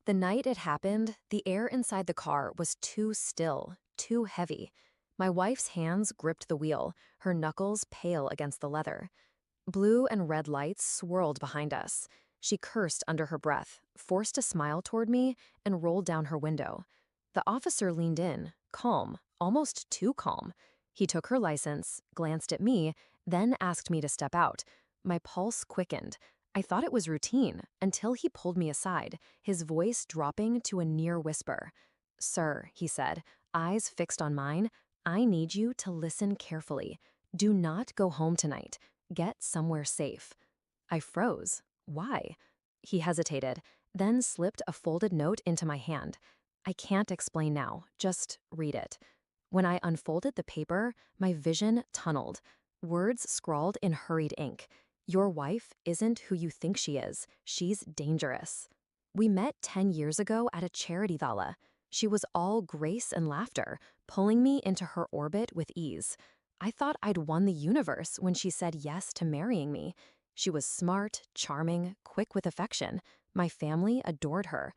The night it happened, the air inside the car was too still, too heavy. My wife's hands gripped the wheel, her knuckles pale against the leather. Blue and red lights swirled behind us. She cursed under her breath, forced a smile toward me, and rolled down her window. The officer leaned in, calm, almost too calm. He took her license, glanced at me, then asked me to step out. My pulse quickened. I thought it was routine until he pulled me aside, his voice dropping to a near whisper. "Sir," he said, eyes fixed on mine, "I need you to listen carefully. Do not go home tonight. Get somewhere safe." I froze. Why? He hesitated, then slipped a folded note into my hand. "I can't explain now. Just read it." When I unfolded the paper, my vision tunneled. Words scrawled in hurried ink. "Your wife isn't who you think she is. She's dangerous." We met 10 years ago at a charity gala. She was all grace and laughter, pulling me into her orbit with ease. I thought I'd won the universe when she said yes to marrying me. She was smart, charming, quick with affection. My family adored her.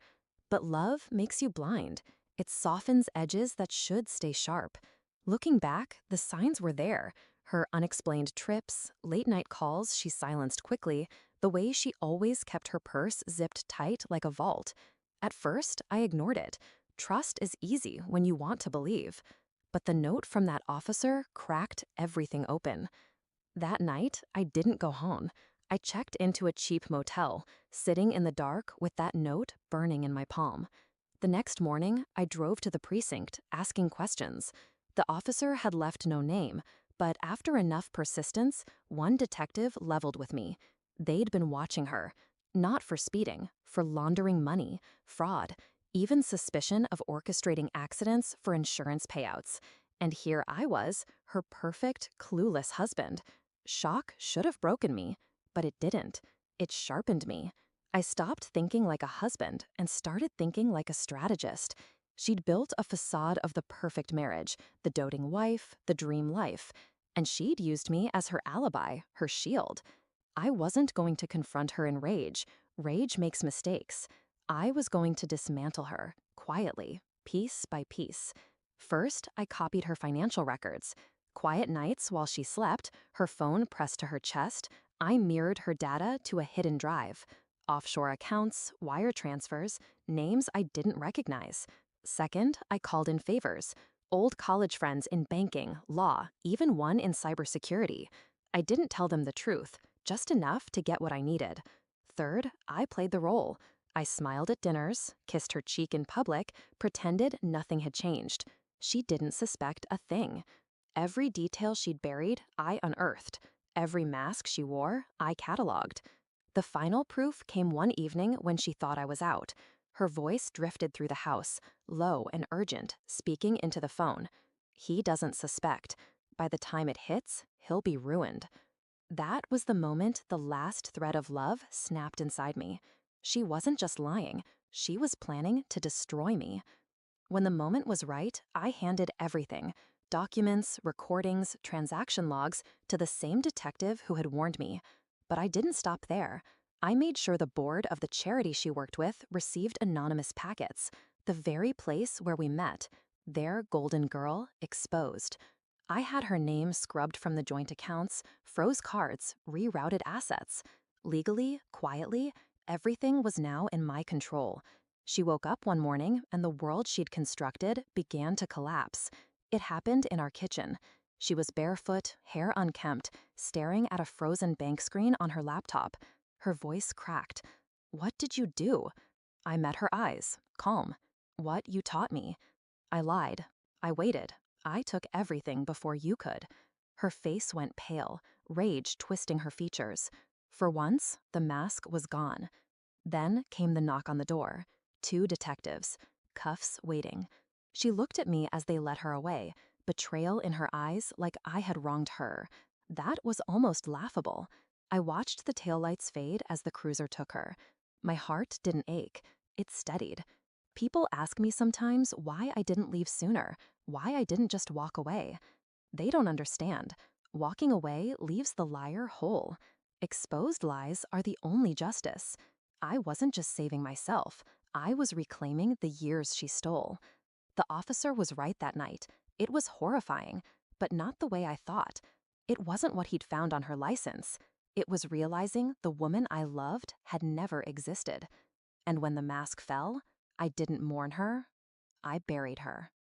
But love makes you blind. It softens edges that should stay sharp. Looking back, the signs were there. Her unexplained trips, late-night calls she silenced quickly, the way she always kept her purse zipped tight like a vault. At first, I ignored it. Trust is easy when you want to believe. But the note from that officer cracked everything open. That night, I didn't go home. I checked into a cheap motel, sitting in the dark with that note burning in my palm. The next morning, I drove to the precinct, asking questions. The officer had left no name, but after enough persistence, one detective leveled with me. They'd been watching her, not for speeding, for laundering money, fraud, even suspicion of orchestrating accidents for insurance payouts. And here I was, her perfect, clueless husband. Shock should have broken me, but it didn't. It sharpened me. I stopped thinking like a husband and started thinking like a strategist. She'd built a facade of the perfect marriage, the doting wife, the dream life, and she'd used me as her alibi, her shield. I wasn't going to confront her in rage. Rage makes mistakes. I was going to dismantle her, quietly, piece by piece. First, I copied her financial records. Quiet nights while she slept, her phone pressed to her chest, I mirrored her data to a hidden drive. Offshore accounts, wire transfers, names I didn't recognize. Second, I called in favors. Old college friends in banking, law, even one in cybersecurity. I didn't tell them the truth, just enough to get what I needed. Third, I played the role. I smiled at dinners, kissed her cheek in public, pretended nothing had changed. She didn't suspect a thing. Every detail she'd buried, I unearthed. Every mask she wore, I cataloged. The final proof came one evening when she thought I was out. Her voice drifted through the house, low and urgent, speaking into the phone. "He doesn't suspect. By the time it hits, he'll be ruined." That was the moment the last thread of love snapped inside me. She wasn't just lying. She was planning to destroy me. When the moment was right, I handed everything, documents, recordings, transaction logs, to the same detective who had warned me. But I didn't stop there. I made sure the board of the charity she worked with received anonymous packets, the very place where we met, their golden girl exposed. I had her name scrubbed from the joint accounts, froze cards, rerouted assets. Legally, quietly, everything was now in my control. She woke up one morning and the world she'd constructed began to collapse. It happened in our kitchen. She was barefoot, hair unkempt, staring at a frozen bank screen on her laptop. Her voice cracked. "What did you do?" I met her eyes, calm. "What you taught me." I lied. I waited. I took everything before you could. Her face went pale, rage twisting her features. For once, the mask was gone. Then came the knock on the door. 2 detectives, cuffs waiting. She looked at me as they led her away, betrayal in her eyes like I had wronged her. That was almost laughable. I watched the taillights fade as the cruiser took her. My heart didn't ache. It steadied. People ask me sometimes why I didn't leave sooner, why I didn't just walk away. They don't understand. Walking away leaves the liar whole. Exposed lies are the only justice. I wasn't just saving myself. I was reclaiming the years she stole. The officer was right that night. It was horrifying, but not the way I thought. It wasn't what he'd found on her license. It was realizing the woman I loved had never existed. And when the mask fell, I didn't mourn her, I buried her.